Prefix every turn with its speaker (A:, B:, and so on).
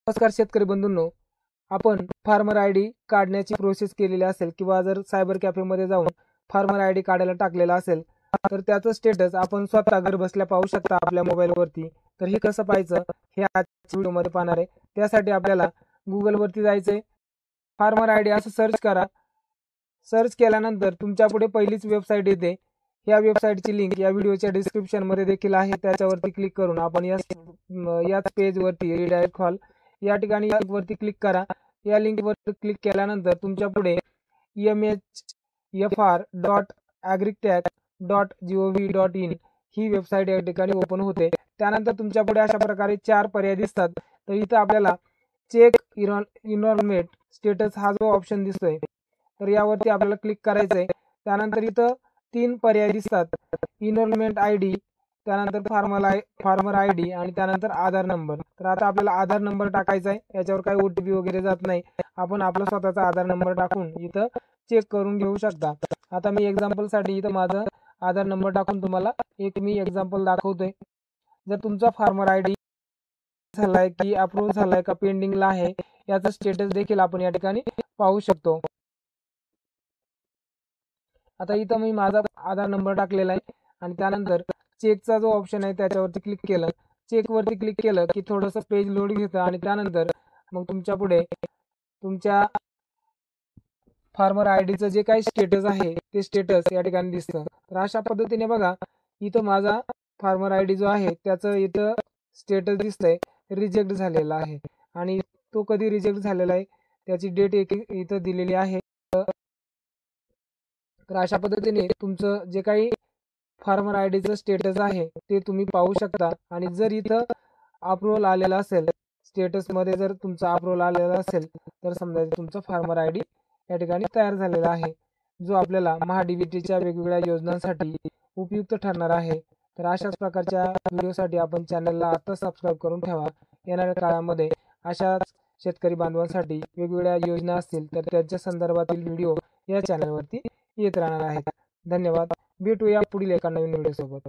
A: नमस्कार शेतकरी बंधूंनो, आपण फार्मर आयडी काढण्याची प्रोसेस केलेली असेल किंवा जर सायबर कॅफेमध्ये जाऊन फार्मर आयडी काढायला टाकलेला असेल तर त्याचं स्टेटस आपण स्वतः घर बसल्या पाहू शकता आपल्या मोबाईलवरती। तर हे कसं पाहायचं हे आजच्या व्हिडिओमध्ये पाहणार आहे। त्यासाठी आपल्याला गुगलवरती जायचंय, फार्मर आयडी असं सर्च करा। सर्च केल्यानंतर तुमच्या पुढे पहिलीच वेबसाईट येते। या वेबसाईटची लिंक या व्हिडिओच्या डिस्क्रिप्शनमध्ये देखील आहे, त्याच्यावरती क्लिक करून आपण याच पेजवरती रिडायरेक्ट व्हाल। या ठिकाणी लिंकवरती क्लिक करा। या लिंकवर क्लिक केल्यानंतर तुमच्या पुढे mhfr.agritech.gov.in ही वेबसाईट या ठिकाणी ओपन होते। त्यानंतर तुमच्या पुढे अशा प्रकारे 4 पर्याय दिसतात। तर इथं आपल्याला चेक इन्व्हॉल्वमेंट स्टेटस हा जो ऑप्शन दिसतोय तर यावरती आपल्याला क्लिक करायचंय। त्यानंतर इथं 3 पर्याय दिसतात, इन्व्हॉल्वमेंट आयडी, त्यानंतर फार्मर आयडी आणि त्यानंतर आधार नंबर। तर आता आपल्याला आधार नंबर टाकायचा आहे, याच्यावर काही ओटीपी वगैरे जात नाही। आपण आपला स्वतःचा आधार नंबर टाकून इथं चेक करून घेऊ शकता। आता मी एक्झाम्पल साठी इथं माझा आधार नंबर टाकून तुम्हाला मी एक्झाम्पल दाखवतोय। जर तुमचा फार्मर आयडी झालाय की अप्रूव्ह झालाय का पेंडिंगला आहे याचा स्टेटस देखील आपण या ठिकाणी पाहू शकतो। आता इथं मी माझा आधार नंबर टाकलेला आहे आणि त्यानंतर चेकचा जो ऑप्शन आहे त्याच्यावरती क्लिक केलं। चेक वरती क्लिक केलं की थोडंसं पेज लोड घेतं आणि त्यानंतर मग तुमच्या पुढे तुमच्या फार्मर आयडीचं जे काही स्टेटस आहे ते स्टेटस या ठिकाणी दिसतं। तर अशा पद्धतीने बघा, इथं माझा फार्मर आयडी जो आहे त्याचं इथं स्टेटस दिसतंय रिजेक्ट झालेला आहे आणि तो कधी रिजेक्ट झालेला आहे त्याची डेट इथं दिलेली आहे। तर अशा पद्धतीने तुमचं जे काही फार्मर आयडीचं स्टेटस आहे ते तुम्ही पाहू शकता। आणि जर इथं अप्रूव्हल आलेला असेल, स्टेटसमध्ये जर तुमचा अप्रूव्हल आलेला असेल तर समजायचं तुमचं फार्मर आयडी या ठिकाणी तयार झालेला आहे, जो आपल्याला महाडीबीटीच्या वेगवेगळ्या योजनांसाठी उपयुक्त ठरणार आहे। तर अशाच प्रकारच्या व्हिडिओसाठी आपण चॅनलला आता सबस्क्राईब करून ठेवा। येणाऱ्या काळामध्ये अशाच शेतकरी बांधवांसाठी वेगवेगळ्या योजना असतील तर त्यांच्या संदर्भातील व्हिडिओ या चॅनलवरती येत राहणार आहेत। धन्यवाद। भेटूया पुढील एका नवीन व्हिडिओ सोबत।